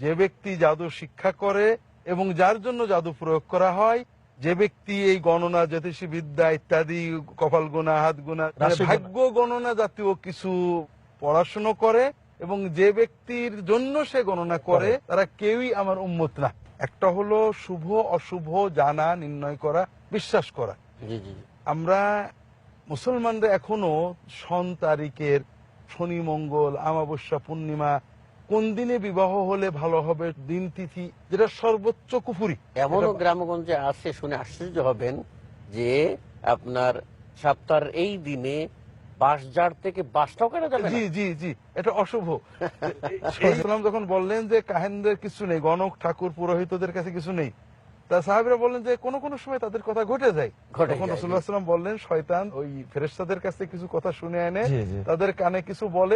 যে ব্যক্তি জাদু শিক্ষা করে এবং যার জন্য জাদু প্রয়োগ করা হয়, যে ব্যক্তি এই গণনা জ্যোতিষী বিদ্যা ইত্যাদি কপাল গোনা হাত গোনা ভাগ্য গণনা জাতীয় কিছু পড়াশুনো করে এবং যে ব্যক্তির জন্য সে গণনা করে, তারা কেউই আমার উম্মত না। একটা হলো শুভ অশুভ জানা, নির্ণয় করা, বিশ্বাস করা। আমরা মুসলমানরা এখনো সন তারিখের, শনি মঙ্গল আমাবস্যা পূর্ণিমা, কোন দিনে বিবাহ হলে ভালো হবে, দিন তিথি, যেটা সর্বোচ্চ কুফুরি। এমনও গ্রামগঞ্জে আছে, শুনে আশ্চর্য হবেন যে আপনার সপ্তাহের এই দিনে বাঁশঝাড় থেকে বাঁশটাও কেনা যাবে না। জি জি জি, এটা অশুভ। ইসলাম যখন বললেন যে কাহেনদের কিছু নেই, গণক ঠাকুর পুরোহিতদের কাছে কিছু নেই, তা সাহাবীরা বললেন যে কোন কোন সময় তাদের কথা ঘটে যায়। তখন রাসূলুল্লাহ সাল্লাল্লাহু আলাইহি ওয়াসাল্লাম বললেন, শয়তান ওই ফেরেশতাদের কাছে কিছু কথা শুনে এনে তাদের কানে কিছু বলে।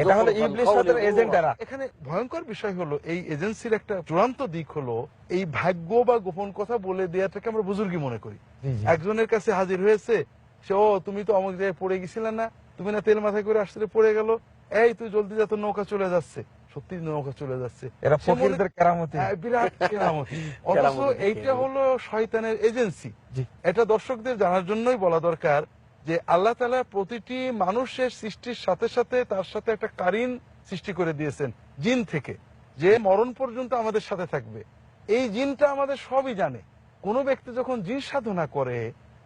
এটা হলো ইবলিসের এজেন্টরা। এখানে ভয়ঙ্কর বিষয় হলো, এই এজেন্সির একটা চূড়ান্ত দিক হলো এই ভাগ্য বা গোপন কথা বলে দেওয়াটাকে আমরা বুজুর্গি মনে করি। একজনের কাছে হাজির হয়েছে, সে ও তুমি তো অমুক জায়গায় পড়ে গেছিলে না, তুমি না তেল মাথায় করে আসলে পড়ে গেল, এই তুই জলদি যা, তোর নৌকা চলে যাচ্ছে। সত্যি নৌকা চলে যাচ্ছে, বিরাট কেরামতি। অথচ এইটা হলো শয়তানের এজেন্সি। এটা দর্শকদের জানার জন্যই বলা দরকার যে আল্লাহ তাআলা প্রতিটি মানুষের সৃষ্টির সাথে সাথে তার সাথে একটা কারিন সৃষ্টি করে দিয়েছেন জিন থেকে, যে মরণ পর্যন্ত আমাদের সাথে থাকবে। এই জিনটা আমাদের সবই জানে। কোনো ব্যক্তি যখন জিন সাধনা করে,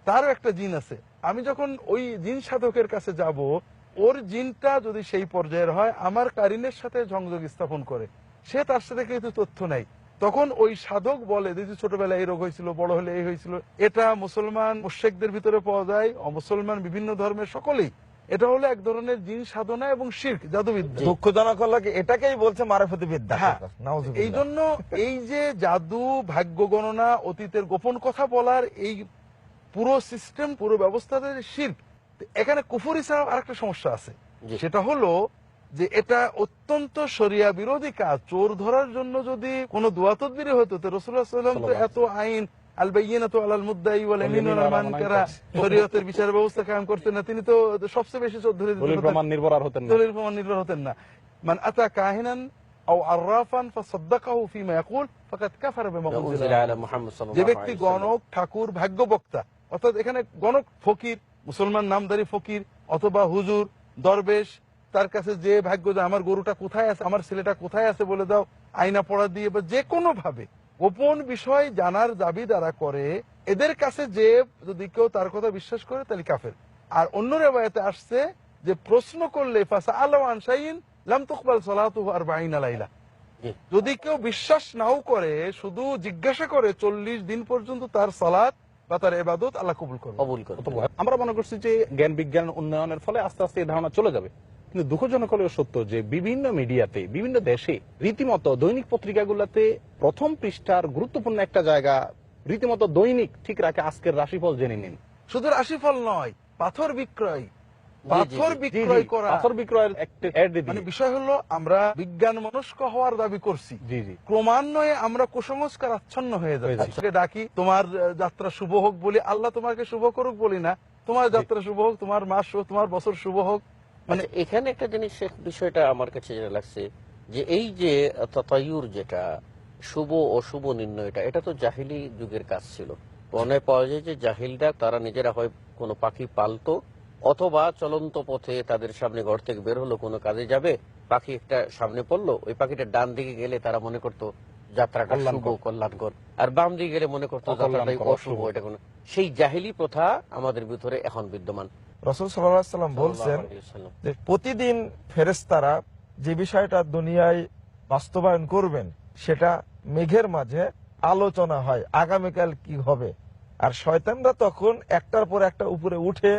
তারও একটা জিন আছে। আমি যখন ওই জিন সাধকের কাছে যাব, ওর জিনটা যদি সেই পর্যায়ের হয়, আমার কারিনের সাথে সংযোগ স্থাপন করে, সে তার সাথে কিন্তু তথ্য নেই, তখন ওই সাধক বলে যে ছোটবেলায় এই রোগ হয়েছিল, বড় হলে এই হয়েছিল। এটা মুসলমান মুশরিকদের ভিতরে পাওয়া যায়, অমুসলমান বিভিন্ন ধর্মের সকলেই। এটা হলো এক ধরনের জিন সাধনা এবং শিরক, জাদুবিদ্যা। দুঃখজনক হলো এটাকেই বলছে মারিফতি বিদ্যা। এই জন্য এই যে জাদু, ভাগ্য গণনা, অতীতের গোপন কথা বলার এই পুরো সিস্টেম, পুরো ব্যবস্থাতে শিরক। এখানে কুফরি ছাড়া আরেকটা সমস্যা আছে, সেটা হলো যে এটা অত্যন্ত শরিয়া বিরোধী কাজ। চোর ধরার জন্য যদি কোনো দোয়া তদবির হতো, তো রাসূলুল্লাহ সাল্লাল্লাহু আলাইহি ওয়াসাল্লাম তো এত আইন আল বাইয়িনাতু আলাল মুদ্দাই ওয়াল ইয়ামিনু আলাল মানকারা, শরীয়তের বিচার ব্যবস্থা কায়েম করতেন না। তিনি তো সবচেয়ে বেশি চোর ধরে দিতেন, দলিল প্রমাণ নির্ভর হতেন না। মান আতা কাহিনান আও আররাফান ফাসাদদাকাহু ফিমা ইয়াকুল ফাকাদ কাফারা বিমা উনজিলা আলা মুহাম্মদ সাল্লাল্লাহু আলাইহি ওয়াসাল্লাম। যে ব্যক্তি গণক, ঠাকুর, ভাগ্য বক্তা, অর্থাৎ এখানে গণক ফকির, মুসলমান নামধারী ফকির অথবা হুজুর, দরবেশ, তার কাছে যে ভাগ্য, যে আমার গরুটা কোথায় আছে, আমার ছেলেটা কোথায় আছে বলে দাও, আয়না পড়া দিয়ে বা যে কোনো ভাবে গোপন বিষয় জানার দাবি দ্বারা করে, এদের কাছে যে যদি কেউ তার কথা বিশ্বাস করে, তাহলে কাফের। আর অন্য রিওয়ায়াতে আসছে যে প্রশ্ন করলে ফাসআলু আন শাইইন লাম তুকবাল সালাতুহু 40 লাইলা। যদি কেউ বিশ্বাস নাও করে, শুধু জিজ্ঞাসা করে, 40 দিন পর্যন্ত তার সালাত বা তার ইবাদত আল্লাহ কবুল করবে। আমরা মনে করছি যে জ্ঞান বিজ্ঞান উন্নয়নের ফলে আস্তে আস্তে এই ধারণা চলে যাবে, কিন্তু দুঃখজনক হলেও সত্য যে বিভিন্ন মিডিয়াতে, বিভিন্ন দেশে রীতিমতো দৈনিক পত্রিকাগুলোতে প্রথম পৃষ্ঠার গুরুত্বপূর্ণ একটা জায়গা রীতিমতো দৈনিক ঠিক রাখে আজকের রাশিফল জেনে নিন। শুধু রাশিফল নয়, পাথর বিক্রয়, পাথর বিক্রয় করা, পাথর বিক্রয়ের একটা অ্যাড দিয়ে, মানে বিষয় হলো আমরা বিজ্ঞান মনস্ক হওয়ার দাবি করছি, ক্রমান্বয়ে আমরা কুসংস্কার আচ্ছন্ন হয়ে যাচ্ছি। ডাকি তোমার যাত্রা শুভ হোক বলি, আল্লাহ তোমাকে শুভ করুক বলি না, তোমার যাত্রা শুভ হোক, তোমার মাস হোক, তোমার বছর শুভ হোক। মানে এখানে একটা জিনিস, বিষয়টা আমার কাছে যেটা লাগছে যে এই যে তাতায়ুর, যেটা শুভ অশুভ নির্ণয়টা, এটা তো জাহিলি যুগের কাজ ছিল। মনে পাওয়া যায় যে জাহিলরা তারা নিজেরা হয় কোনো পাখি পালতো, অথবা চলন্ত পথে তাদের সামনে ঘর থেকে বের হলো, কোনো কাজে যাবে, পাখি একটা সামনে পড়লো, ওই পাখিটা ডান দিকে গেলে তারা মনে করতো যাত্রাটা শুভ, কল্যাণকর, আর বাম দিকে গেলে মনে করতো যাত্রাটাই অশুভ। এটা কোনো সেই জাহিলি প্রথা আমাদের ভিতরে এখন বিদ্যমান। রাসূল সাল্লাল্লাহু আলাইহি ওয়াসাল্লাম বলছেন যে প্রতিদিন ফেরেশতারা যে বিষয়টা দুনিয়ায় বাস্তবায়ন করবেন, সেটা মেঘের মাঝে আলোচনা হয় আগামীকাল কি হবে। আর শয়তানরা তখন একটার পর একটা উপরে উঠে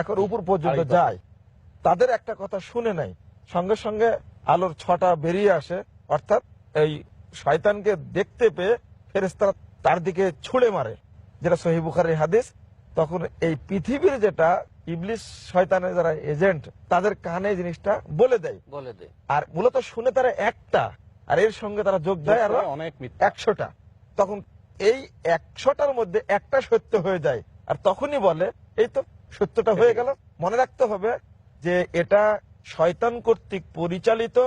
এখন উপর পর্যন্ত যায়, তাদের একটা কথা শুনে নাই, সঙ্গে সঙ্গে আলোর ছটা বেরিয়ে আসে। অর্থাৎ এই শয়তানকে দেখতে পেয়ে ফেরেশতারা তার দিকে ছুঁড়ে মারে, যেটা সহিহ বুখারীর হাদিস। তখন এই পৃথিবীর যেটা ইবলিস, শয়তানের যারা এজেন্ট, তাদের কানে জিনিসটা বলে দেয়। আর মূলত শুনে তারা একটা, আর এর সঙ্গে তারা যোগ দেয় আরো 100টা। তখন এই 100টার মধ্যে একটা সত্য হয়ে যায়, আর তখনই বলে এই তো সত্যটা হয়ে গেল। মনে রাখতে হবে যে এটা শয়তান কর্তৃক পরিচালিত,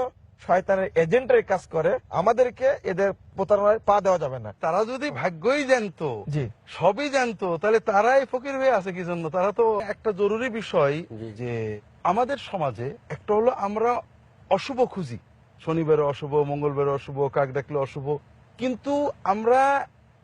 শয়তানের এজেন্টের কাজ করে, আমাদেরকে এদের প্রতারণায় পা দেওয়া যাবে না। তারা যদি ভাগ্যই জানতো, জি সবই জানতো, তাহলে তারাই ফকির হয়ে আছে কি জন্য? তারা তো একটা জরুরি বিষয় জি। যে আমাদের সমাজে একটা হলো আমরা অশুভ খুঁজি, শনিবারে অশুভ, মঙ্গলবারে অশুভ, কাক ডাকলে অশুভ, কিন্তু আমরা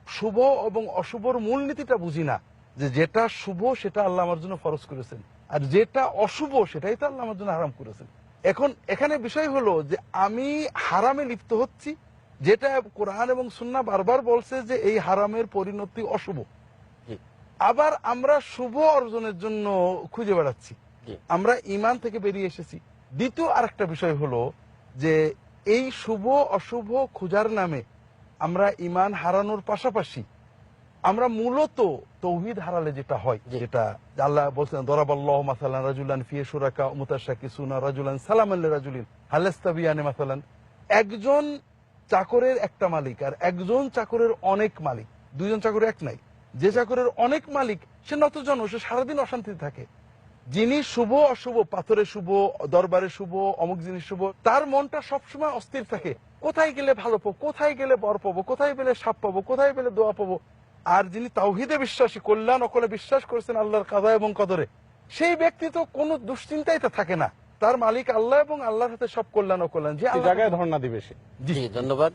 শুভ এবং অশুভর মূলনীতিটা বুঝি না, যে যেটা শুভ সেটা আল্লাহ আমার জন্য ফরজ করেছেন, আর যেটা অশুভ সেটাই তো আল্লাহ আমার জন্য হারাম করেছেন। এখন এখানে বিষয় হলো যে আমি হারামে লিপ্ত হচ্ছি, যেটা কোরআন এবং সুন্নাহ বারবার বলছে যে এই হারামের পরিণতি অশুভ, জি। আবার আমরা শুভ অর্জনের জন্য খুঁজে বেড়াচ্ছি, জি। আমরা ঈমান থেকে বেরিয়ে এসেছি। দ্বিতীয় আরেকটা বিষয় হলো যে এই শুভ অশুভ খোঁজার নামে আমরা ঈমান হারানোর পাশাপাশি আমরা মূলত তৌহিদ হারালে যেটা হয়, জি। যেটা আল্লাহ বলছেন দরাবাল্লাহু মাসালান রাজুলান ফি শুরাকা মুতাশাক্কিসুনা রাজুলান সালামান লিরাজুলিন হাল ইস্তাবিয়ানি মাসালান, একজন চাকরের একটা মালিক আর একজন চাকরের অনেক মালিক, দুইজন চাকরের এক নাই। যে চাকরের অনেক মালিক সে নতজন, সে সারাদিন অশান্তিতে থাকে। যিনি শুভ অশুভ, পাথরে শুভ, দরবারে শুভ, অমুক জিনিস শুভ, তার মনটা সবসময় অস্থির থাকে, কোথায় গেলে ভালো পাবো, কোথায় গেলে বর পাবো, কোথায় পেলে সাপ পাবো, কোথায় পেলে দোয়া পাবো। আর যিনি তাওহীদে বিশ্বাসী, কল্যাণ অকলে বিশ্বাস করেছেন আল্লাহর কাজা এবং কদরে, সেই ব্যক্তি তো কোনো দুশ্চিন্তাই তো থাকে না, তার মালিক আল্লাহ এবং আল্লাহর হাতে সব কল্যাণ অকল্যাণ, যে এই আল্লাহ। জায়গায় ধর্ণা দিবে সে। জি, ধন্যবাদ।